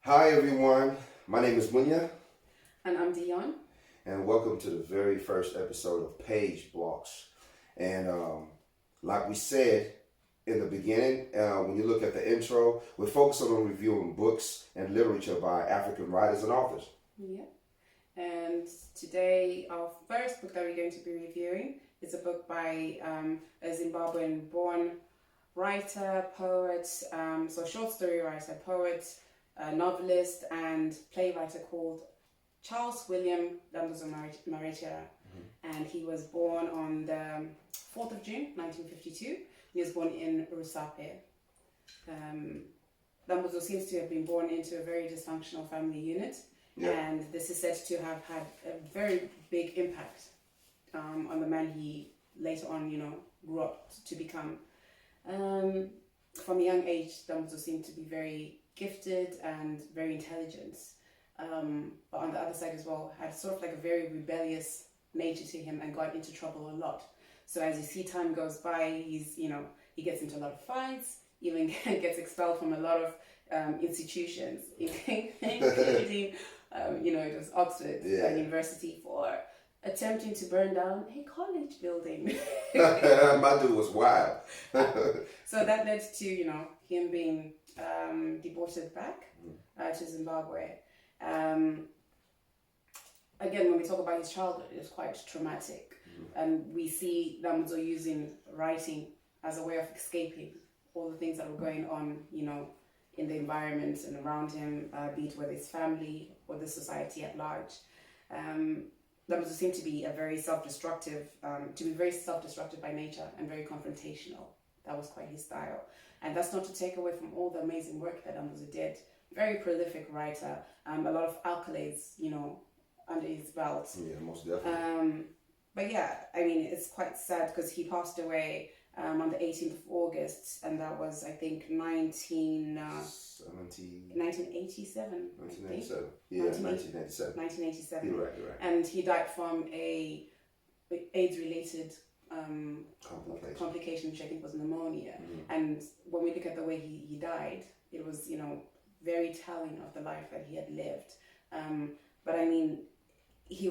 Hi everyone, my name is Munya. And I'm Dionne. And welcome to the very first episode of Page Blockz. And like we said in the beginning, when you look at the intro, we're focusing on reviewing books and literature by African writers and authors. Yeah. And today our first book that we're going to be reviewing is a book by a Zimbabwean born writer, poet, so short story writer, poet, novelist and playwright called William Dambudzo Marechera. And he was born on the 4th of June 1952. He was born in Rusape. Dambudzo seems to have been born into a very dysfunctional family unit, and this is said to have had a very big impact on the man he later on, grew up to become. From a young age, Dambudzo seemed to be very gifted and very intelligent, but on the other side as well, had sort of like a very rebellious nature to him and got into trouble a lot. So as you see time goes by, he gets into a lot of fights, even gets expelled from a lot of institutions, including, it was Oxford University for attempting to burn down a college building. My dude was wild. So that led to, him being deported back to Zimbabwe. Again, when we talk about his childhood, it was quite traumatic. And we see Dambudzo using writing as a way of escaping all the things that were going on, in the environment and around him, be it with his family or the society at large. Dambudzo seemed to be very self-destructive by nature and very confrontational. That was quite his style. And that's not to take away from all the amazing work that Dambudzo did. Very prolific writer, a lot of accolades, under his belt. Yeah, most definitely. But yeah, it's quite sad because he passed away on the 18th of August, and that was, I think, 1987. 1987. Yeah, 1987. 1987. You're right. And he died from a AIDS-related complication, which I think was pneumonia. And when we look at the way he died, it was, very telling of the life that he had lived. But he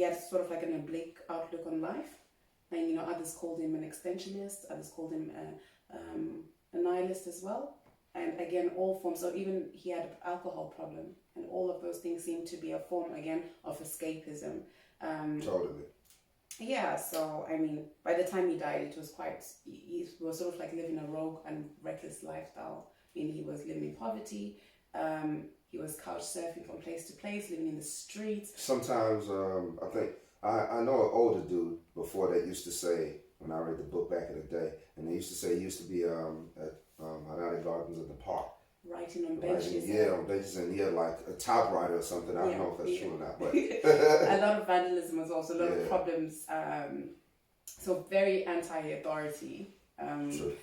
had sort of like an oblique outlook on life. And, others called him an extensionist, others called him a nihilist as well. And again, all forms, so even he had an alcohol problem, and all of those things seem to be a form, again, of escapism. Totally. Yeah, so, by the time he died, he was sort of like living a rogue and reckless lifestyle. He was living in poverty, he was couch surfing from place to place, living in the streets. Sometimes, I think, I know an older dude before that used to say, when I read the book back in the day, and they used to say he used to be at Hanada Gardens in the park. Writing on benches. On benches, and he had like a typewriter or something. I don't know if that's true or not, but a lot of vandalism was also a lot of problems. So very anti-authority. True.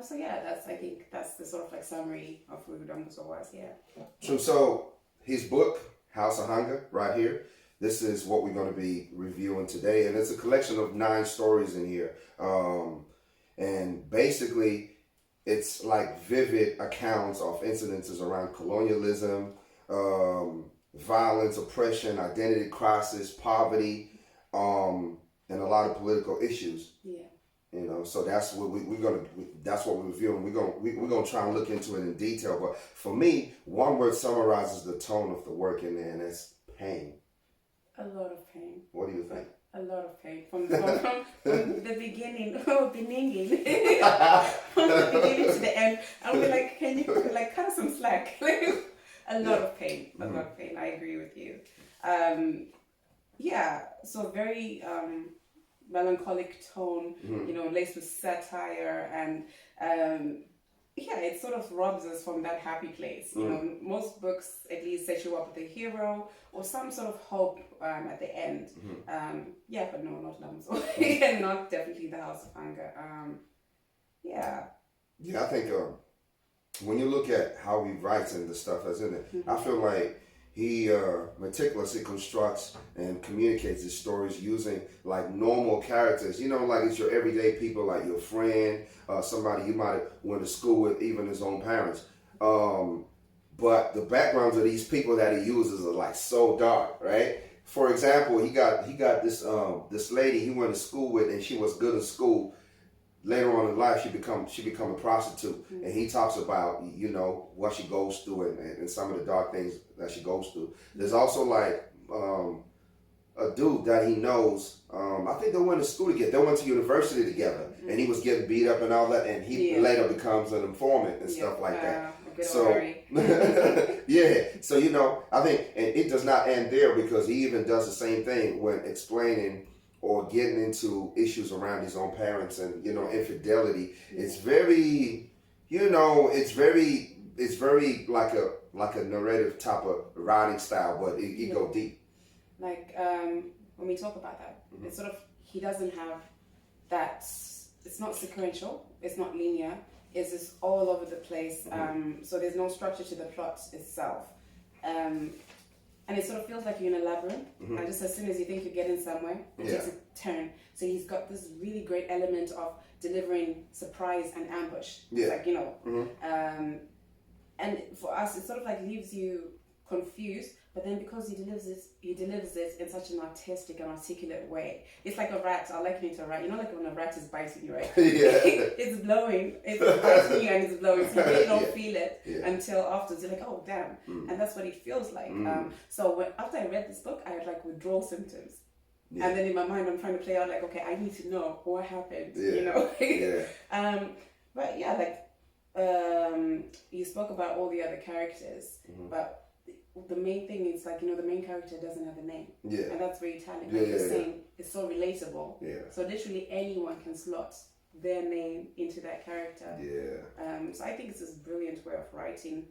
So yeah, I think that's the sort of like summary of who Dambudzo was. Yeah. True. So his book, House of Hunger, right here. This is what we're going to be reviewing today, and it's a collection of 9 stories in here. And basically, it's like vivid accounts of incidences around colonialism, violence, oppression, identity crisis, poverty, and a lot of political issues. Yeah. So that's what that's what we're reviewing. We're gonna try and look into it in detail. But for me, one word summarizes the tone of the work in there, and that's pain. A lot of pain. What do you think? A lot of pain from the beginning. From the beginning to the end. And we're like, can you cut us some slack? A lot of pain. A lot of pain. I agree with you. So very melancholic tone, laced with satire, and it sort of robs us from that happy place. Most books at least set you up with a hero or some sort of hope at the end. But no, not Dambudzo. And not definitely The House of Hunger. I think when you look at how he writes and the stuff that's in it, I feel like he meticulously constructs and communicates his stories using like normal characters, like it's your everyday people, like your friend, somebody you might have went to school with, even his own parents. but the backgrounds of these people that he uses are like so dark, right? For example, he got this lady he went to school with, and she was good in school. Later on in life, she become a prostitute, and he talks about what she goes through and some of the dark things that she goes through. There's also like a dude that he knows. I think they went to school together. They went to university together, and he was getting beat up and all that. And he later becomes an informant and stuff like that. So yeah, so I think, and it does not end there, because he even does the same thing when explaining or getting into issues around his own parents and infidelity. It's very, it's very like a narrative type of writing style, but it go deep. Like when we talk about that, it's sort of, he doesn't have that. It's not sequential. It's not linear. It's just all over the place. So there's no structure to the plot itself. And it sort of feels like you're in a labyrinth. And just as soon as you think you're getting somewhere, it takes a turn. So he's got this really great element of delivering surprise and ambush. Yeah. Like, and for us, it sort of like leaves you confused, but then because he delivers it in such an artistic and articulate way. It's like a rat. I liken it to a rat. Like when a rat is biting you, right? It's blowing. It's biting you and it's blowing. So you really don't feel it until afterwards. You're like, oh damn, and that's what it feels like. So after I read this book, I had like withdrawal symptoms. And then in my mind, I'm trying to play out like, okay, I need to know what happened. But yeah, like you spoke about all the other characters, but the main thing is like, the main character doesn't have a name. And that's very telling. Like you're saying, it's so relatable. So literally anyone can slot their name into that character. So I think it's this brilliant way of writing.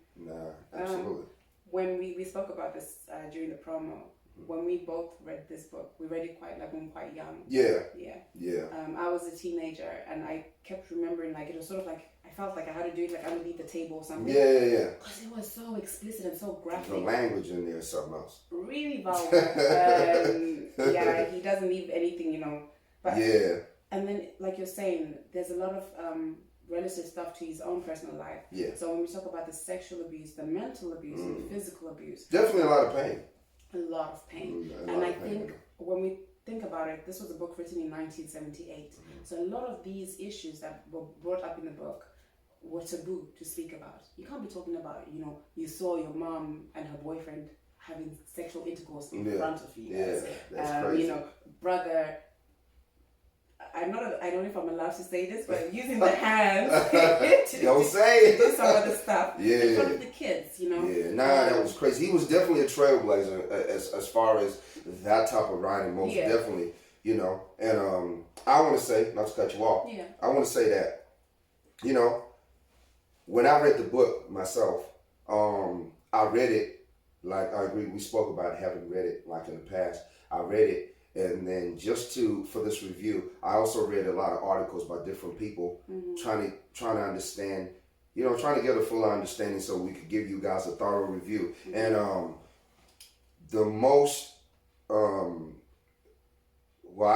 Absolutely. When we spoke about this during the promo, when we both read this book, we read it when we were quite young. I was a teenager, and I kept remembering, like, it was sort of like, I felt like I had to do it like underneath the table or something. Because it was so explicit and so graphic. The language in there is something else. Really vulgar. He doesn't leave anything, But and then, like you're saying, there's a lot of relative stuff to his own personal life. So when we talk about the sexual abuse, the mental abuse, and the physical abuse, definitely a lot of pain. A lot of pain. And I think when we think about it, this was a book written in 1978. So a lot of these issues that were brought up in the book were taboo to speak about. You can't be talking about, you saw your mom and her boyfriend having sexual intercourse in front of you. That's crazy. Brother, I don't know if I'm allowed to say this, but using the hands don't say to do some of the stuff in front of the kids, that was crazy. He was definitely a trailblazer as far as that type of writing, most definitely, and I want to say, not to cut you off, I want to say that, when I read the book myself, I read it, like I agree, we spoke about having read it like in the past. I read it, and then for this review, I also read a lot of articles by different people trying to understand, trying to get a fuller understanding so we could give you guys a thorough review. And the most, I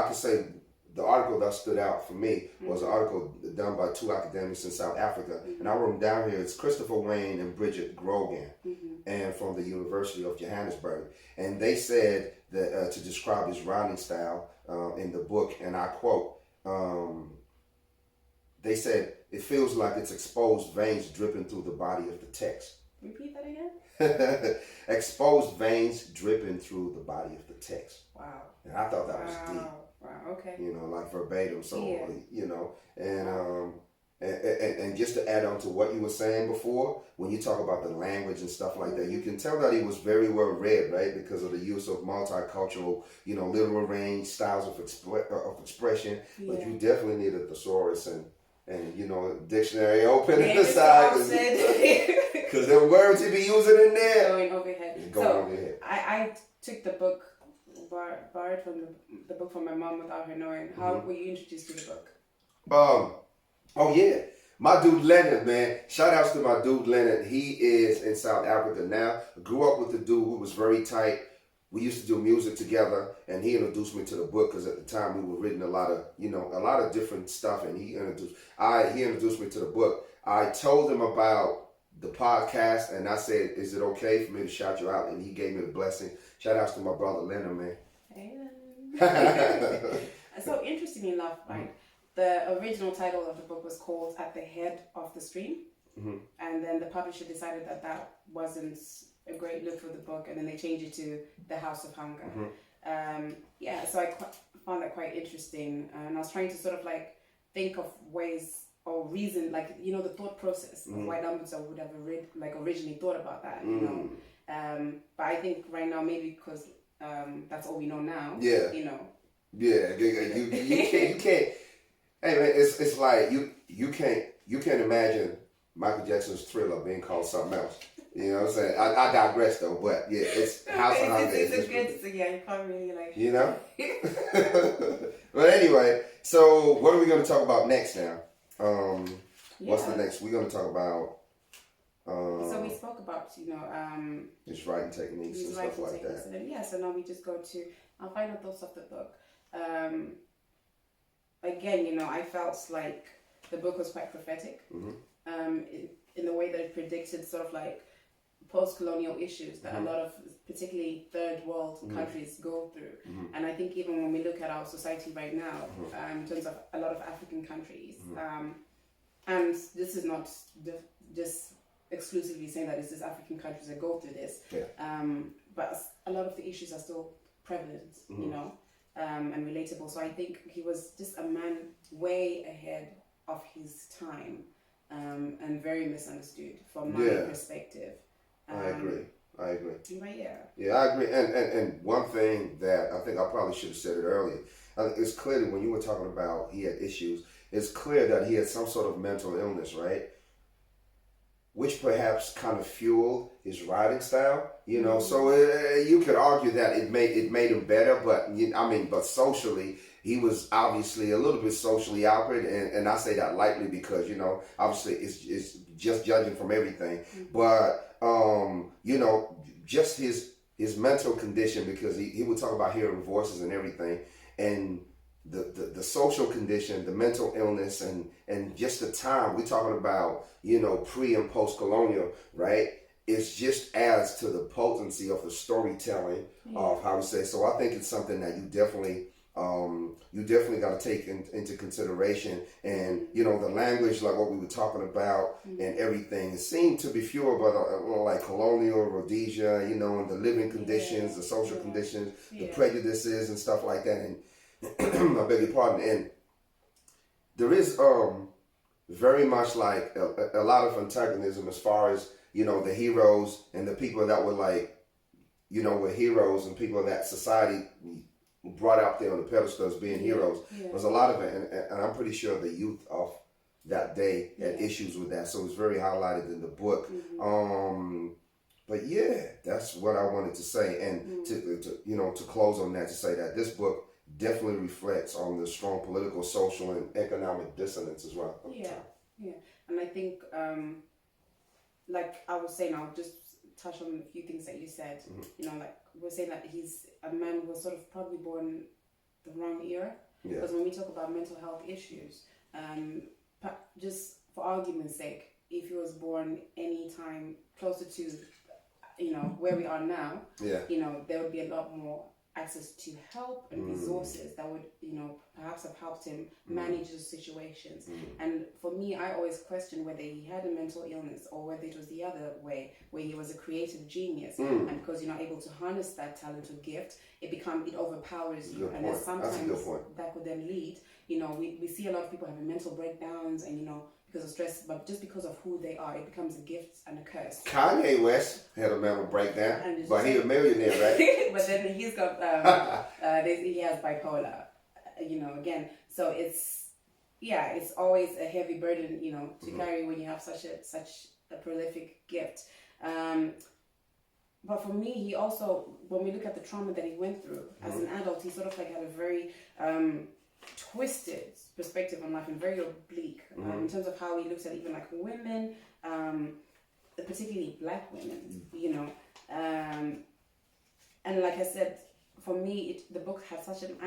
could say the article that stood out for me was an article done by two academics in South Africa. And I wrote them down here. It's Christopher Wayne and Bridget Grogan, and from the University of Johannesburg. And they said that to describe his writing style in the book, and I quote, they said, "It feels like it's exposed veins dripping through the body of the text." Repeat that again? Exposed veins dripping through the body of the text. Wow. And I thought that was deep. Wow, okay. Like verbatim. So, and just to add on to what you were saying before, when you talk about the language and stuff like that, you can tell that he was very well read, right? Because of the use of multicultural, literal range, styles of expression. But you definitely need a thesaurus and a dictionary open in the side. Because the words you be using in there. Going over your head. I took the book, borrowed from the book from my mom without her knowing. How were you introduced to the book? My dude Leonard, man. Shout outs to my dude Leonard. He is in South Africa now. I grew up with the dude who was very tight. We used to do music together, and he introduced me to the book because at the time we were reading a lot of different stuff, and he introduced me to the book. I told him about the podcast, and I said, "Is it okay for me to shout you out?" And he gave me the blessing. Shout outs to my brother Leonard, man. Hey. So interestingly enough, right, the original title of the book was called "At the Head of the Stream," and then the publisher decided that wasn't a great look for the book, and then they changed it to "The House of Hunger." So I found that quite interesting, and I was trying to sort of like think of ways or reason, like, you know, the thought process of why Dambudzo would have originally thought about that, you know. But I think right now, maybe because that's all we know now. Yeah. You know. Yeah, you can't. Hey man, it's like you can't imagine Michael Jackson's Thriller being called something else. You know what I'm saying? I digress though, but yeah, it's House of Hunger. It's a good, yeah, you can't really like. You know. But anyway, so what are we going to talk about next now? What's the next? We're going to talk about. So we spoke about, you know, his writing techniques and stuff like that. And then, so now we just go to our final thoughts of the book. Again, you know, I felt like the book was quite prophetic. In the way that it predicted sort of like post-colonial issues that a lot of particularly third world countries go through. And I think even when we look at our society right now, in terms of a lot of African countries, and this is not just exclusively saying that it's just African countries that go through this, but a lot of the issues are still prevalent, you know, and relatable. So I think he was just a man way ahead of his time, and very misunderstood from my perspective. I agree. But yeah, I agree. And one thing that I think I probably should have said it earlier, it's clearly when you were talking about he had issues, it's clear that he had some sort of mental illness, right? Which perhaps kind of fueled his writing style, you know. So you could argue that it made him better, but but socially he was obviously a little bit socially awkward, and I say that lightly because, you know, obviously it's just judging from everything, but you know, just his mental condition, because he would talk about hearing voices and everything, and the social condition, the mental illness, and just the time we're talking about, you know, pre and post colonial, right? It's just adds to the potency of the storytelling of how we say. So I think it's something that you definitely got to take into consideration. And, you know, the language, like what we were talking about and everything, it seemed to be fueled by like colonial Rhodesia, you know, and the living conditions, the social conditions, the prejudices and stuff like that. And I beg your pardon. And there is very much like a lot of antagonism as far as, you know, the heroes and the people that were like, you know, were heroes and people that society brought out there on the pedestal as being heroes. There's a lot of it, and I'm pretty sure the youth of that day had issues with that, so it's very highlighted in the book. But yeah, that's what I wanted to say, and to close on that, to say that this book definitely reflects on the strong political, social, and economic dissonance as well. And I think, like I was saying, I'll just touch on a few things that you said. You know, like we're saying that he's a man who was sort of probably born the wrong era. Because when we talk about mental health issues, just for argument's sake, if he was born any time closer to, you know, where we are now, you know, there would be a lot more access to help and resources that would, you know, perhaps have helped him manage those situations. And for me, I always question whether he had a mental illness or whether it was the other way, where he was a creative genius, and because you're not able to harness that talent or gift, it overpowers you. And then sometimes that could then lead, you know, we see a lot of people having mental breakdowns, and, you know, because of stress, but just because of who they are, it becomes a gift and a curse. Kanye West had a mental breakdown, but he's a millionaire, right? But then he's got, he has bipolar, you know, again. So it's always a heavy burden, you know, to carry when you have such a prolific gift. But for me, he also, when we look at the trauma that he went through as an adult, he sort of like had a very twisted perspective on life and very oblique in terms of how he looks at even like women, particularly black women, you know. And like I said, for me, the book had such an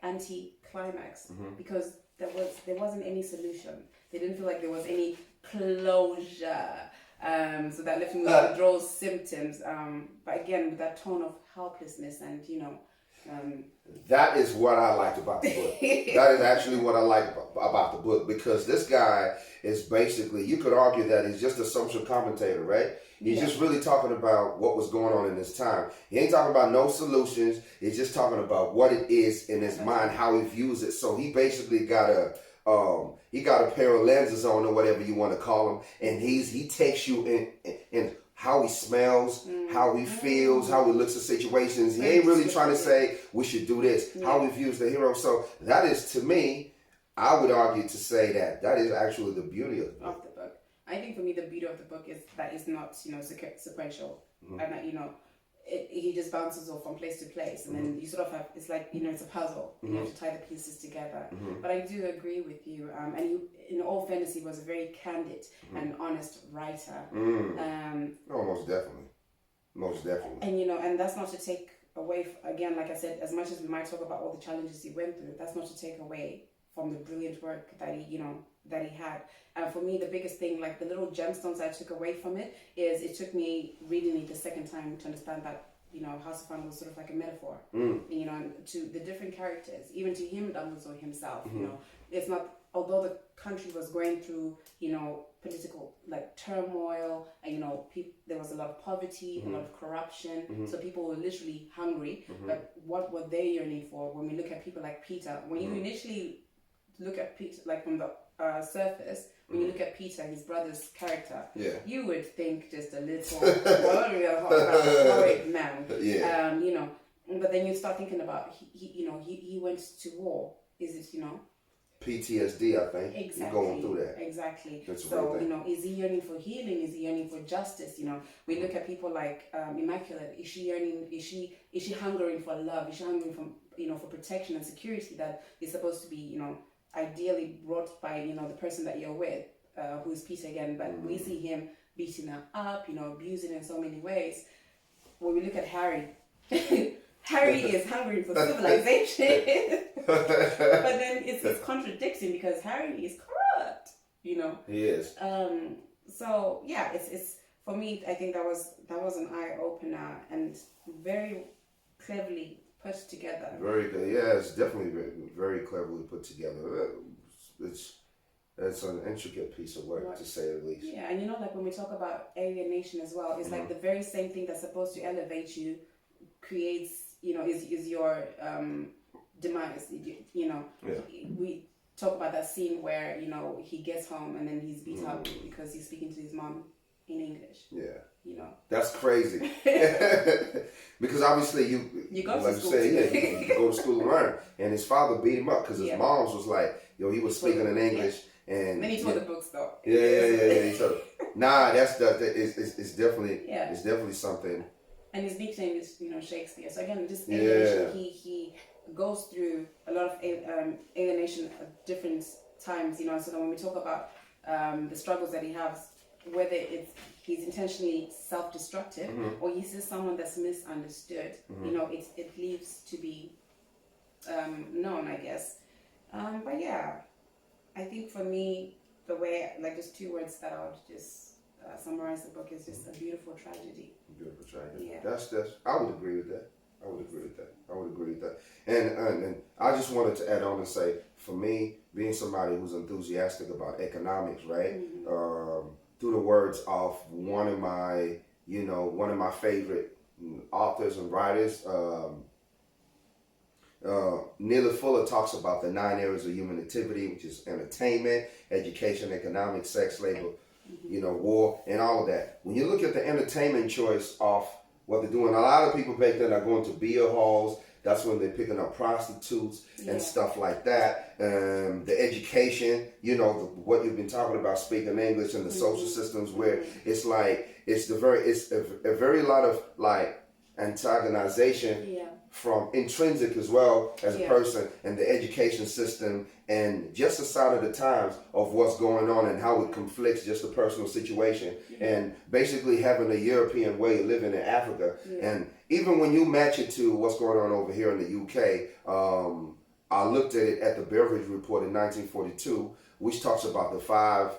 anti-climax because there wasn't any solution. They didn't feel like there was any closure. So that left him with withdrawal symptoms. But again, with that tone of helplessness and, that is what I liked about the book. That is actually what I like about the book, because this guy is basically, you could argue that he's just a social commentator, right? He's just really talking about what was going on in his time. He ain't talking about no solutions. He's just talking about what it is in his mind, how he views it. So he basically got a pair of lenses on, or whatever you want to call them, and he takes you in how he smells, how he feels, how he looks at situations. He ain't really trying to say we should do this, how he views the hero. So that is, to me, I would argue to say that is actually the beauty of the book. I think for me the beauty of the book is that it's not sequential, and that he just bounces off from place to place, and then you sort of have, it's like it's a puzzle. You have to tie the pieces together. But I do agree with you, and he, in all fairness, he was a very candid and honest writer. Most definitely. And and that's not to take away, again, like I said, as much as we might talk about all the challenges he went through, that's not to take away from the brilliant work that he that he had. And for me, the biggest thing, like the little gemstones I took away from it, is it took me reading it the second time to understand that House of Fun was sort of like a metaphor, and to the different characters, even to him, Dambudzo himself. It's not, although the country was going through political like turmoil, and there was a lot of poverty, a lot of corruption, so people were literally hungry. But what were they yearning for? When we look at people like Peter, when you initially look at Peter, like from the surface, when you look at Peter, his brother's character, you would think just a little horrid man. But then you start thinking about he went to war. Is it PTSD? I think exactly going through that. Exactly. So is he yearning for healing? Is he yearning for justice? We look at people like Immaculate. Is she yearning? Is she hungering for love? Is she hungering for for protection and security that is supposed to be ideally brought by the person that you're with, who is Peter again, but we see him beating her up, abusing in so many ways. When we look at Harry, Harry is hungry for civilization, but then it's contradicting because Harry is corrupt, He is. So yeah, it's for me. I think that was an eye opener and very cleverly put together. Very good. Yeah, it's definitely very, very cleverly put together. It's an intricate piece of work, to say the least. Yeah, and like when we talk about alienation as well, it's like the very same thing that's supposed to elevate you creates, is your demise. We talk about that scene where he gets home and then he's beat up because he's speaking to his mom in English. Yeah. That's crazy. Because obviously you go like to school. you go to school and learn. And his father beat him up because his mom's was like, he was speaking in English. And then he tore the books though. Yeah. He tore it. Nah, it's definitely something. And his nickname is Shakespeare. So again, just alienation. He goes through a lot of alienation at different times. So that when we talk about the struggles that he has, whether he's intentionally self-destructive or he's just someone that's misunderstood, it leaves to be known, I guess. But yeah, I think for me, the way, like, just two words that I would just summarize the book is just a beautiful tragedy. Beautiful tragedy. Yeah. That's. I would agree with that. And I just wanted to add on and say, for me, being somebody who's enthusiastic about economics, right? Through the words of one of my favorite authors and writers, Neely Fuller talks about the 9 areas of human activity, which is entertainment, education, economics, sex, labor, war, and all of that. When you look at the entertainment choice of what they're doing, a lot of people back then are going to beer halls. That's when they're picking up prostitutes and stuff like that. The education, what you've been talking about, speaking English, and the social systems where it's like it's a very lot of like antagonization from intrinsic as well as a person, and the education system, and just the sign of the times of what's going on and how it conflicts just a personal situation, and basically having a European way of living in Africa. And even when you match it to what's going on over here in the UK, I looked at it at the Beveridge Report in 1942, which talks about the 5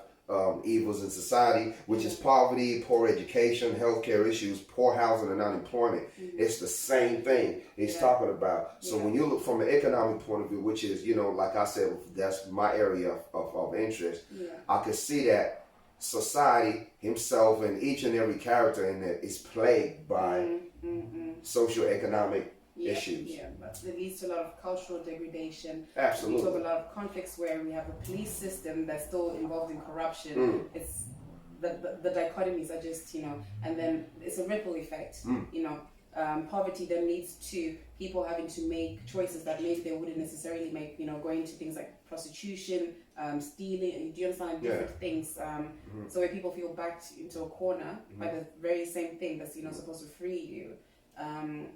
evils in society, which is poverty, poor education, healthcare issues, poor housing, and unemployment. It's the same thing he's talking about. So when you look from an economic point of view, which is, like I said, that's my area of interest, I could see that society, himself, and each and every character in there is plagued by socio-economic issues. Yeah, but it leads to a lot of cultural degradation. Absolutely. We talk a lot of conflicts where we have a police system that's still involved in corruption. It's the dichotomies are just, and then it's a ripple effect. Poverty then leads to people having to make choices that maybe they wouldn't necessarily make, going to things like prostitution, stealing, do you understand, different things. So where people feel backed into a corner by the very same thing that's, supposed to free you.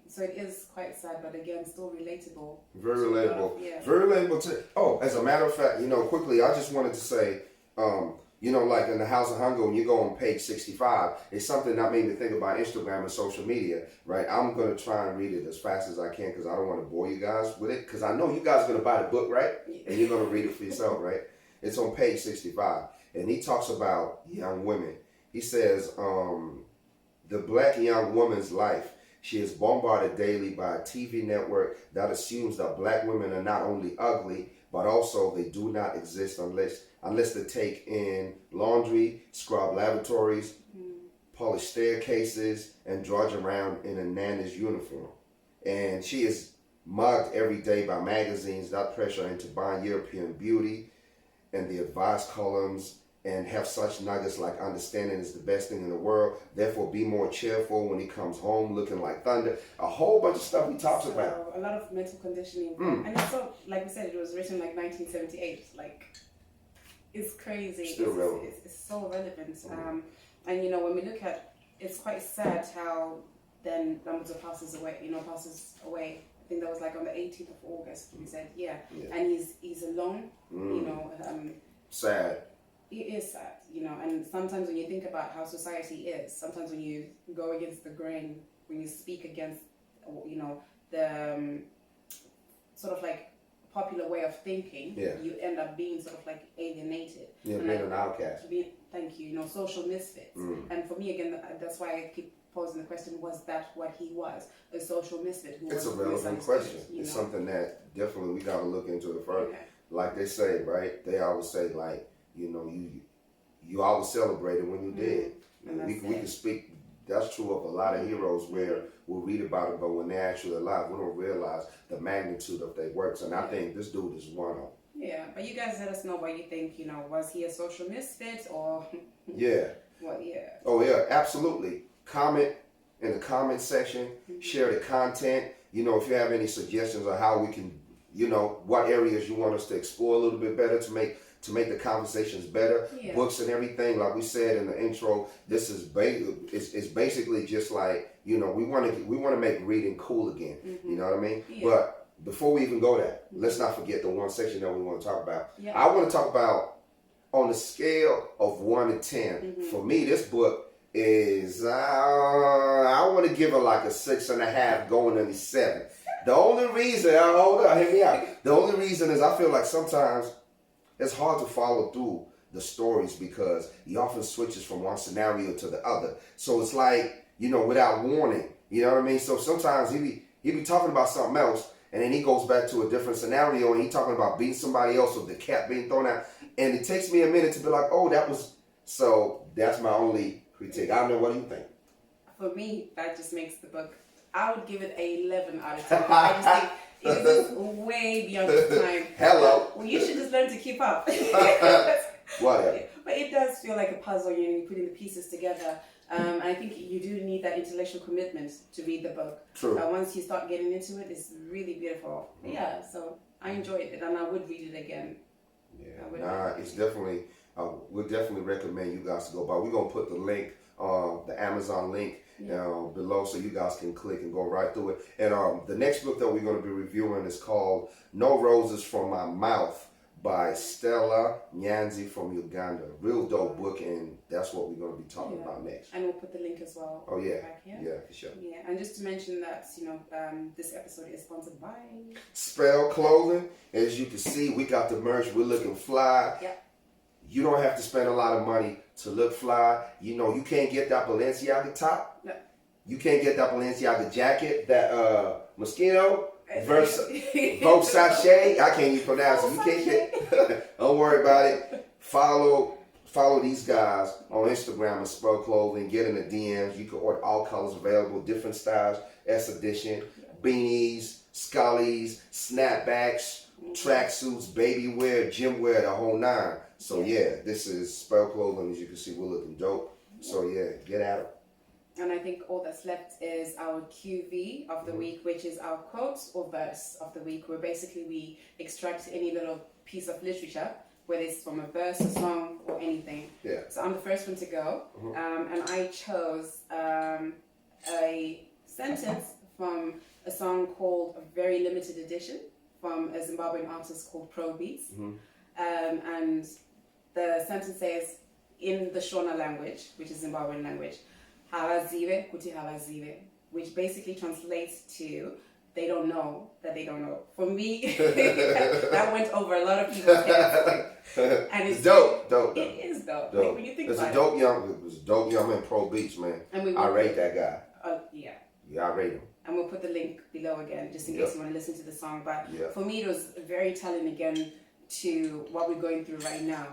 So it is quite sad, but again, still relatable. Very relatable. Very relatable to, as a matter of fact, quickly, I just wanted to say, like in the House of Hunger, when you go on page 65, it's something that made me think about Instagram and social media, right? I'm going to try and read it as fast as I can because I don't want to bore you guys with it, because I know you guys are going to buy the book, right? And you're going to read it for yourself, right? It's on page 65, and he talks about young women. He says, the black young woman's life. She is bombarded daily by a TV network that assumes that black women are not only ugly, but also they do not exist unless they take in laundry, scrub lavatories, polish staircases, and drudge around in a nanny's uniform. And she is mugged every day by magazines that pressure into buying European beauty and the advice columns, and have such nuggets like understanding is the best thing in the world. Therefore, be more cheerful when he comes home looking like thunder. A whole bunch of stuff he talks about. A lot of mental conditioning. And it's so, like we said, it was written like 1978. Like, it's crazy. Still relevant. It's so relevant. And when we look at, it's quite sad how then Dambudzo passes away. I think that was like on the 18th of August. We said, and he's alone. Sad. It is sad, and sometimes when you think about how society is, sometimes when you go against the grain, when you speak against, the sort of like popular way of thinking, you end up being sort of like alienated. Yeah, being an outcast. Thank you, social misfits. And for me, again, that's why I keep posing the question, was that what he was? A social misfit? It's a relevant question. It's something that definitely we got to look into it further. Like they say, right? They always say, like, you always celebrated when you did. And we can speak, that's true of a lot of heroes where we'll read about it, but when they're actually alive, we don't realize the magnitude of their works. And I think this dude is one of them. Yeah, but you guys let us know what you think, was he a social misfit or... Oh, yeah, absolutely. Comment in the comment section, share the content. If you have any suggestions on how we can, what areas you want us to explore a little bit better to make the conversations better, books and everything. Like we said in the intro, this is it's basically just like, we want to make reading cool again. You know what I mean? But before we even go there, let's not forget the one section that we want to talk about. I want to talk about on a scale of 1 to 10. For me, this book is I want to give it like a 6.5, going into 7. The only reason, hold on, hear me out. The only reason is I feel like sometimes it's hard to follow through the stories because he often switches from one scenario to the other. So it's like, without warning, you know what I mean? So sometimes he be talking about something else and then he goes back to a different scenario and he talking about beating somebody else with the cat being thrown out. And it takes me a minute to be like, so that's my only critique. I don't know, what do you think? For me, that just makes the book, I would give it an 11 out of 10. I just think it is way beyond its time. Hello. Well, you should just learn to keep up. Whatever. But it does feel like a puzzle, you're putting the pieces together. I think you do need that intellectual commitment to read the book. True. Once you start getting into it, it's really beautiful. Yeah, so I enjoyed it and I would read it again. Yeah, it's definitely, we'll definitely recommend you guys to go by. We're going to put the link, the Amazon link, below so you guys can click and go right through it. And the next book that we're going to be reviewing is called No Roses From My Mouth by Stella, Nyanzi from Uganda. Real dope book, and that's what we're going to be talking about next. And we'll put the link as well. Oh, yeah. Back here. Yeah, for sure. Yeah, and just to mention that, this episode is sponsored by... Spell Clothing. As you can see, we got the merch. We're looking fly. Yeah. You don't have to spend a lot of money to look fly. You know, you can't get that Balenciaga top. No. You can't get that Balenciaga jacket, that Moschino, Versace. I can't even pronounce it. You can't get. Don't worry about it. Follow these guys on Instagram and Spell Clothing. Get in the DMs. You can order all colors available, different styles, S edition, beanies, scullies, snapbacks, tracksuits, baby wear, gym wear, the whole nine. So yeah, this is Spell Clothing. As you can see, we're looking dope. So yeah, get at it. And I think all that's left is our QV of the week, which is our quote or verse of the week, where basically we extract any little piece of literature, whether it's from a verse, a song, or anything. Yeah. So I'm the first one to go, and I chose a sentence from a song called A Very Limited Edition from a Zimbabwean artist called Probeatz. And the sentence says, in the Shona language, which is Zimbabwean language, havazive kuti havazive, which basically translates to they don't know that they don't know. For me, that went over a lot of people's heads. And it's dope. It is dope. Like, when you think about it. It's a dope young man, Probeatz, man. And I rate that guy. Yeah, I rate him. And we'll put the link below again, just in case you want to listen to the song. But for me, it was very telling again to what we're going through right now.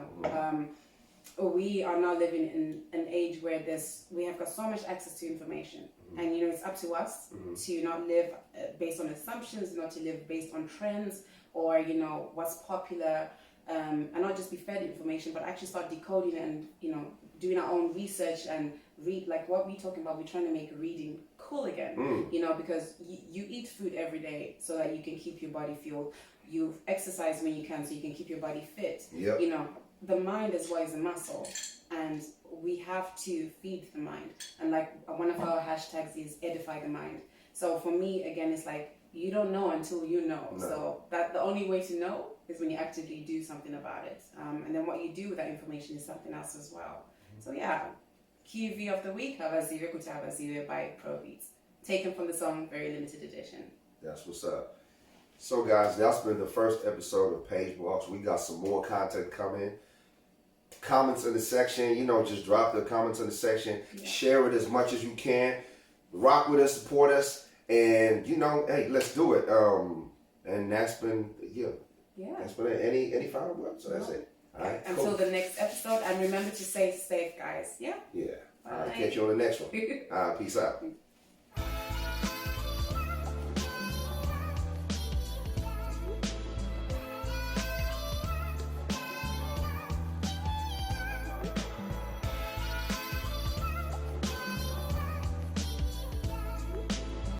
We are now living in an age where we have got so much access to information, and you know it's up to us to not live based on assumptions, not to live based on trends or you know what's popular, and not just be fed information, but actually start decoding and you know doing our own research and read. Like what we're talking about, we're trying to make reading cool again, you know, because you eat food every day so that you can keep your body fueled. You exercise when you can so you can keep your body fit. You know. The mind as well is a muscle, and we have to feed the mind. And like one of our hashtags is Edify the Mind. So for me, again, it's like you don't know until you know. No. So that the only way to know is when you actively do something about it. And then what you do with that information is something else as well. So yeah, QV of the week, Havazive Kuti Havazive by Probeatz, taken from the song Very Limited Edition. That's what's up. So guys, that's been the first episode of Page Blockz. We got some more content coming. Comments in the section, you know, just drop the comments in the section. Share it as much as you can. Rock with us, support us, and you know, hey, let's do it. And that's been that's been it. Any final words? So that's it. All right. Until the next episode, and remember to stay safe, guys. Yeah. All right. Catch you on the next one. Peace out.